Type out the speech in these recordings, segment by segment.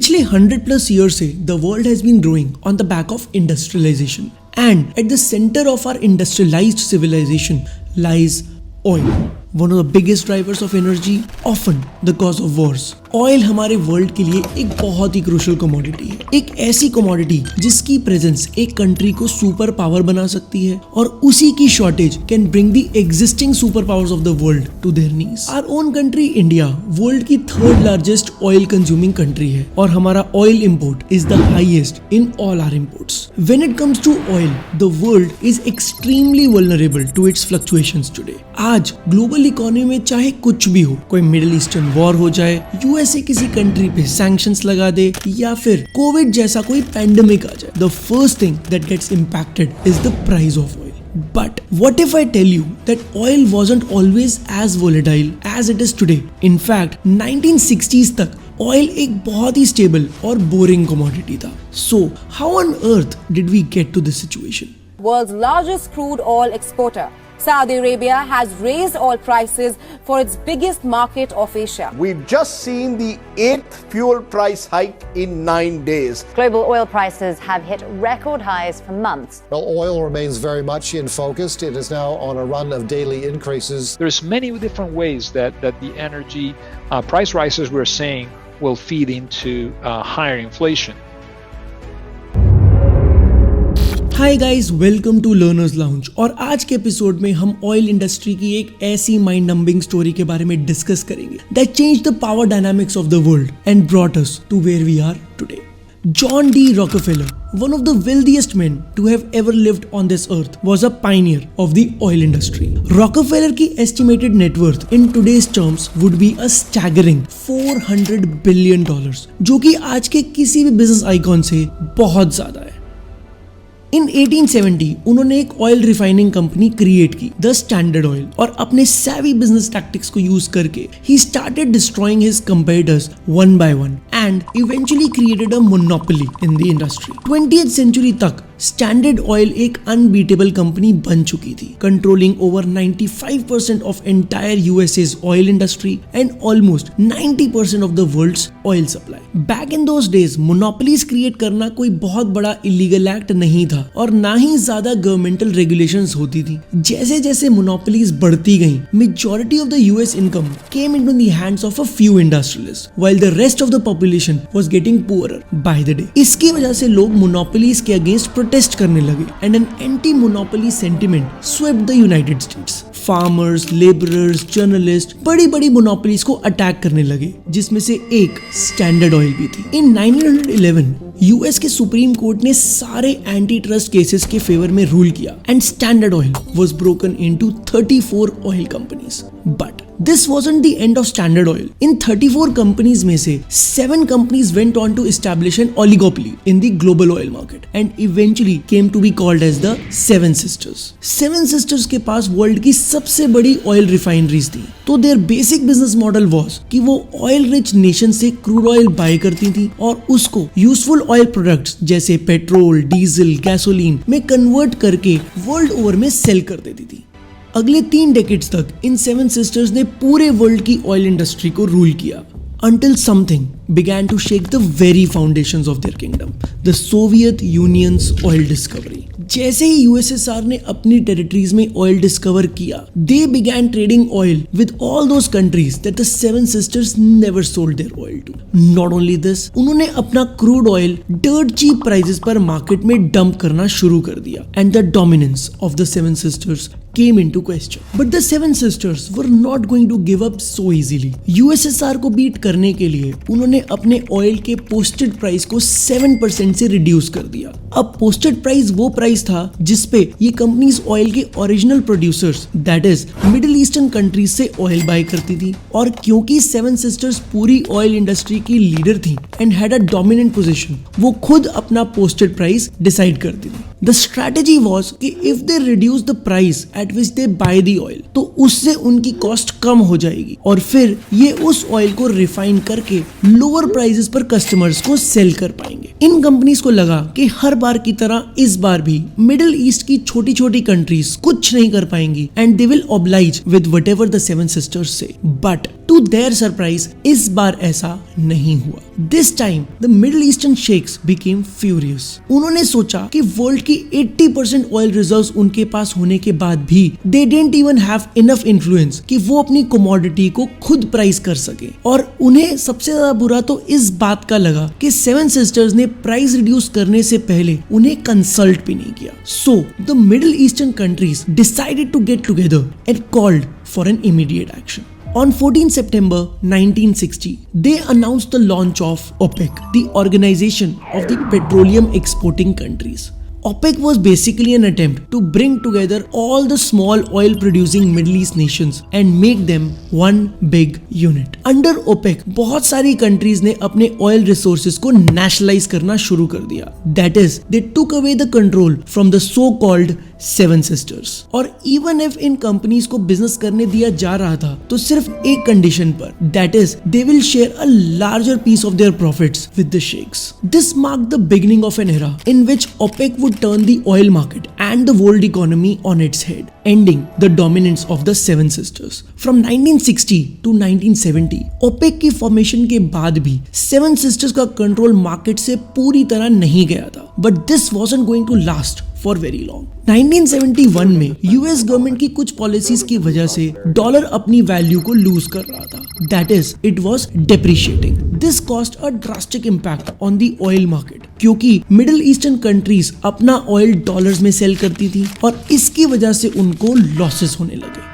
पिछले 100+ ईयर से the world has been growing on the back of industrialisation and at the centre of our industrialised civilisation lies oil, one of the biggest drivers of energy, often the cause of wars. Oil हमारे world के लिए एक बहुत ही crucial commodity है, एक ऐसी commodity जिसकी presence एक कंट्री को सुपर पावर बना सकती है और उसी की shortage can bring the existing super powers of the world to their knees. Our own country India world की 3rd largest oil consuming country है और हमारा oil import is the highest in all our imports. When it comes to oil, the world is extremely vulnerable to its fluctuations today. आज global economy में चाहे कुछ भी हो, कोई मिडिल ईस्टर्न वॉर हो जाए, यूएसए किसी कंट्री पे सैंक्शंस लगा दे या फिर कोविड जैसा कोई पैंडेमिक आ जाए, the first thing that gets impacted is the price of oil. But what if I tell you that oil wasn't always as volatile as it is today? In fact, 1960s तक oil एक बहुत ही stable और boring commodity था। So how on earth did we get to this situation? World's largest crude oil exporter, Saudi Arabia has raised oil prices for its biggest market of Asia. We've just seen the 8th fuel price hike in 9 days. Global oil prices have hit record highs for months. Well, oil remains very much in focus. It is now on a run of daily increases. There's many different ways that the energy price rises we're seeing will feed into higher inflation. Hi guys, welcome to learners lounge. और आज के episode में हम oil industry की एक ऐसी mind numbing story के बारे में डिस्कस करेंगे that changed the power dynamics of the world and brought us to where we are today. John D. Rockefeller, one of the wealthiest men to have ever lived on this earth, was a pioneer of the oil industry. Rockefeller की estimated net worth in today's terms would be a staggering $400 billion, जो कि आज के किसी भी business icon से बहुत ज्यादा है। इन 1870 उन्होंने एक ऑयल रिफाइनिंग कंपनी क्रिएट की, द स्टैंडर्ड ऑयल, और अपने savvy बिजनेस टैक्टिक्स को यूज करके ही started destroying his competitors one by one and eventually created a monopoly in the industry. 20th century तक स्टैंडर्ड ऑयल एक अनबीटेबल कंपनी बन चुकी थी, controlling over 95% of entire USA's oil industry and almost 90% of the world's oil supply. Back in those days monopolies create करना कोई बहुत बड़ा illegal act नहीं था और ना ही ज्यादा गवर्नमेंटल रेगुलेशंस होती थी। जैसे जैसे मोनोपोलीज बढ़ती गईं, majority of the US income came into the hands of a few industrialists while the rest of the population was getting poorer by the day. इसकी वजह से लोग मोनोपोलीज के अगेंस्ट प्रोटेस्ट करने लगे and an anti monopoly sentiment swept the United states. Farmers, labourers, journalist बड़ी बड़ी monopolies को अटैक करने लगे, जिसमें से एक स्टैंडर्ड ऑयल भी थी। इन 1911 यूएस के सुप्रीम कोर्ट ने सारे एंटी ट्रस्ट केसेस के फेवर में रूल किया and standard oil was broken into 34 oil companies. But this wasn't the end of Standard Oil. In 34 companies में से 7 companies went on to establish an oligopoly in the global oil market and eventually came to be called as the Seven Sisters. Seven Sisters के पास world की सबसे बड़ी oil refineries थी, तो their basic business model was कि वो oil rich nation से crude oil bye करती थी और उसको यूजफुल ऑयल प्रोडक्ट्स जैसे पेट्रोल, डीजल, गैसोलीन में कन्वर्ट करके वर्ल्ड ओवर में सेल कर देती थी। अगले 3 डेकेड्स तक इन 7 सिस्टर्स ने पूरे वर्ल्ड की ऑयल इंडस्ट्री को रूल किया until something began to shake the very foundations of their kingdom, the Soviet Union's oil discovery. जैसे ही यूएसएसआर ने अपनी टेरिटरीज में ऑयल डिस्कवर किया, they began trading oil with all those countries that the Seven Sisters never sold their oil to. Not only this, उन्होंने अपना crude oil dirt cheap prices पर market में dump करना शुरू कर दिया and the dominance of the Seven Sisters came into question. But the Seven Sisters were not going to give up so easily. USSR को beat करने के लिए उन्होंने अपने ऑयल के पोस्टेड प्राइस को 7% से रिड्यूस कर दिया। अब पोस्टेड प्राइस वो प्राइस था जिसपे ये कंपनीज ऑयल के original producers that is middle eastern countries से ऑयल बाय करती थी। और क्योंकि सेवन सिस्टर्स पूरी ऑयल इंडस्ट्री की लीडर थी and had a dominant position, वो खुद अपना पोस्टेड प्राइस डिसाइड करती थी। द स्ट्रेटेजी वाज कि if they reduce the price at which they by the oil, तो उससे उनकी कॉस्ट कम हो जाएगी और फिर ये उस ऑयल को रिफाइन करके लोअर प्राइसेस पर कस्टमर्स को सेल कर पाएंगे। इन कंपनीज को लगा कि हर बार की तरह इस बार भी मिडिल ईस्ट की छोटी छोटी कंट्रीज कुछ नहीं कर पाएंगी and they will oblige with whatever the seven sisters से। बट टू देयर सरप्राइज इस बार ऐसा नहीं हुआ। This time the middle eastern sheikhs became furious. उन्होंने सोचा कि वर्ल्ड की 80% ऑयल रिजर्व्स उनके पास होने के बाद भी they didn't even have enough influence कि वो अपनी कमोडिटी को खुद प्राइस कर सके। और उन्हें सबसे ज्यादा बुरा तो इस बात का लगा कि सेवन सिस्टर्स ने प्राइस रिड्यूस करने से पहले उन्हें कंसल्ट भी नहीं किया। So the middle eastern countries decided to get together and called for an immediate action. On 14 September 1960, they announced the launch of OPEC, the Organization of the Petroleum Exporting Countries. OPEC was basically an attempt to bring together all the small oil producing Middle East nations and make them one big unit. Under OPEC, बहुत सारी countries ने अपने oil resources को nationalize करना शुरू कर दिया. That is, they took away the control from the so-called seven sisters. और इवन इफ इन कंपनीज को बिजनेस करने दिया जा रहा था तो सिर्फ एक कंडीशन पर, that is they will share a larger piece of their profits with the sheikhs. This marked the beginning of an era in which OPEC would turn the oil market and the world economy on its head, ending the dominance of the seven sisters. From 1960 to 1970, OPEC की formation के बाद भी seven sisters का control market से पूरी तरह नहीं गया था, but this wasn't going to last for very long. 1971 में यूएस गवर्नमेंट की कुछ पॉलिसीज की वजह से डॉलर अपनी वैल्यू को लूज कर रहा था, that is it was depreciating. This cost a drastic impact on the oil market, क्योंकि मिडिल ईस्टर्न कंट्रीज अपना ऑयल डॉलर्स में सेल करती थी और इसकी वजह से उनको लॉसेस होने लगे।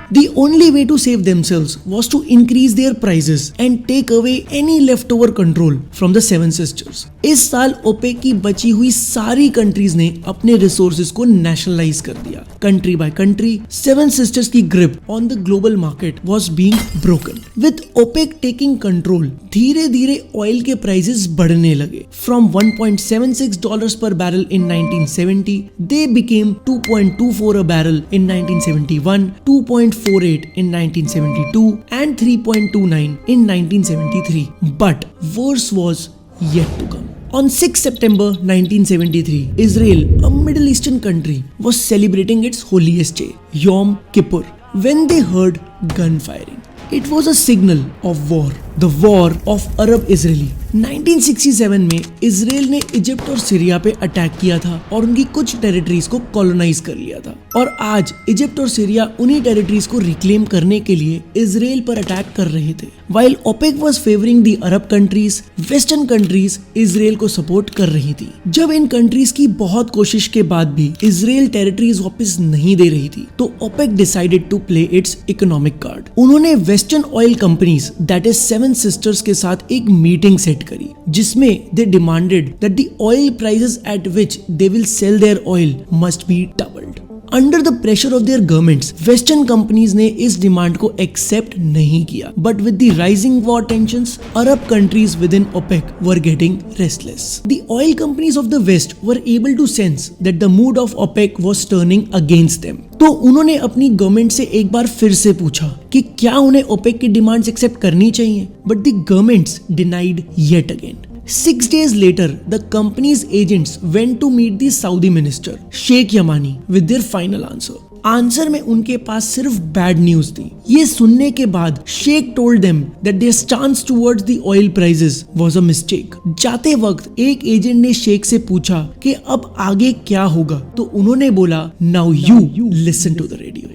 The only way to save themselves was to increase their prices and take away any leftover control from the seven sisters. इस साल ओपेक की बची हुई सारी कंट्रीज ने अपने रिसोर्सेज को नेशनलाइज कर दिया। Country by country, Seven Sisters की grip on the global market was being broken. With OPEC taking control, धीरे धीरे ऑयल के प्राइसेस बढ़ने लगे। From $1.76 per barrel in 1970, they became $2.24 a barrel in 1971, 2.48 in 1972 and 3.29 in 1973. But worse was yet to come. On 6 September 1973, Israel, a Middle Eastern country, was celebrating its holiest day, Yom Kippur, when they heard gunfiring. It was a signal of war, the war of Arab-Israeli. 1967 में Israel ने Egypt और Syria पे attack किया था और उनकी कुछ territories को कॉलोनाइज कर लिया था, और आज इजिप्ट और सीरिया उन्हीं टेरिटरीज को रिक्लेम करने के लिए इजराइल पर अटैक कर रहे थे। While OPEC was favoring the Arab countries, western countries Israel को सपोर्ट कर रही थी। जब इन कंट्रीज की बहुत कोशिश के बाद भी इजराइल टेरिटरीज वापस नहीं दे रही थी, तो OPEC decided to play its economic card. उन्होंने western oil companies that is Seven Sisters के साथ एक मीटिंग सेट करी, जिसमें they demanded that the oil prices at which they will sell their oil must be doubled. Under the pressure of their governments, western companies ने इस demand को accept नहीं किया, but with the rising war tensions, Arab countries within OPEC were getting restless. The oil companies of the west were able to sense that the mood of OPEC was turning against them. तो उन्होंने अपनी government से एक बार फिर से पूछा कि क्या उन्हें ओपेक की डिमांड्स एक्सेप्ट करनी चाहिए, but the governments denied yet again. 6 days later, the company's agents went to meet the Saudi minister, Sheikh Yamani, with their final answer. Answer में उनके पास सिर्फ बैड न्यूज थी। ये सुनने के बाद sheikh told them that their stance towards the oil prices was a mistake. जाते वक्त एक एजेंट ने शेख से पूछा कि अब आगे क्या होगा, तो उन्होंने बोला, now you listen to the radio.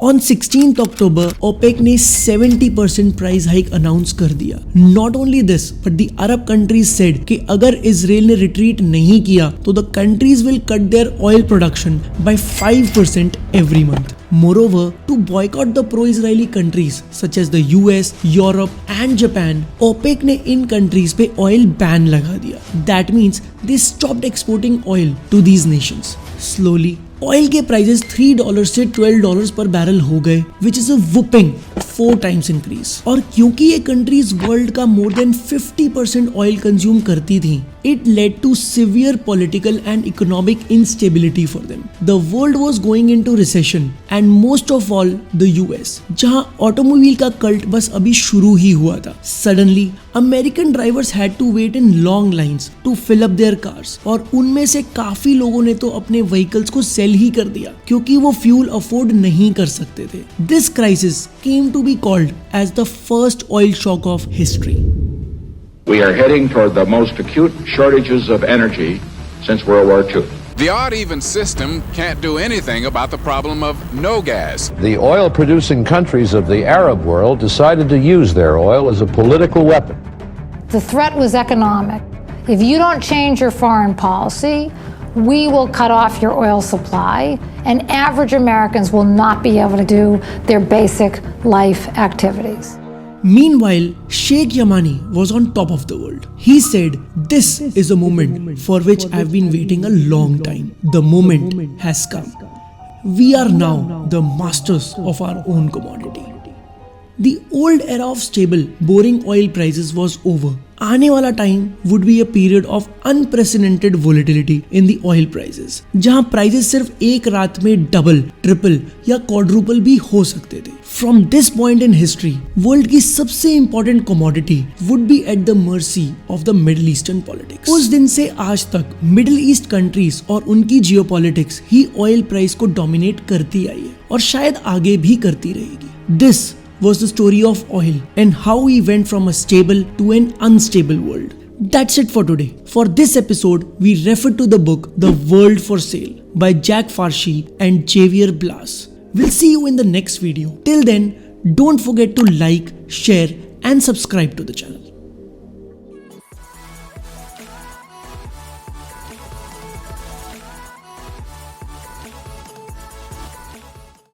On 16th October, OPEC ने 70% प्राइस हाइक अनाउंस कर दिया। Not only this, but the Arab countries said कि अगर इजराइल ने रिट्रीट नहीं किया तो the countries will cut their oil production by 5% every month. Moreover, to boycott the pro-Israeli countries such as the US, Europe and Japan, OPEC ने इन countries पे oil ban लगा दिया. That means they stopped exporting oil to these nations. Slowly, oil के prices $3 से $12 पर barrel हो गए, which is a whopping 4 times increase. और क्योंकि ये कंट्रीज वर्ल्ड का मोर देन 50% ऑयल कंज्यूम करती थी, it led to severe political and economic instability for them. The world was going into recession and most of all the US, जहां automobile का cult बस अभी शुरू ही हुआ था, suddenly American drivers had to wait in long lines to fill up their cars और उनमें से काफी लोगों ने तो अपने व्हीकल्स को सेल ही कर दिया क्योंकि वो फ्यूल अफोर्ड नहीं कर सकते थे. This crisis came to be called as the first oil shock of history. We are heading toward the most acute shortages of energy since World War II. The odd-even system can't do anything about the problem of no gas. The oil-producing countries of the Arab world decided to use their oil as a political weapon. The threat was economic. If you don't change your foreign policy, we will cut off your oil supply, and average Americans will not be able to do their basic life activities. Meanwhile, Sheikh Yamani was on top of the world. He said, "This is a moment for which I've been waiting a long time. The moment has come. We are now the masters of our own commodity." The old era of stable, boring oil prices was over. आने वाला time would be a period of unprecedented volatility in the oil prices, जहां prices सिर्फ एक रात में double, triple या quadruple भी हो सकते थे. From this point in history, world की सबसे important commodity would be at the mercy of the Middle Eastern politics. उस दिन से आज तक मिडिल ईस्ट कंट्रीज और उनकी जियोपॉलिटिक्स ही ऑयल प्राइस को डोमिनेट करती आई है और शायद आगे भी करती रहेगी. This was the story of oil and how we went from a stable to an unstable world. That's it for today. For this episode, we refer to the book The World for Sale by Jack Farshi and Javier Blas. We'll see you in the next video. Till then, don't forget to like, share and subscribe to the channel.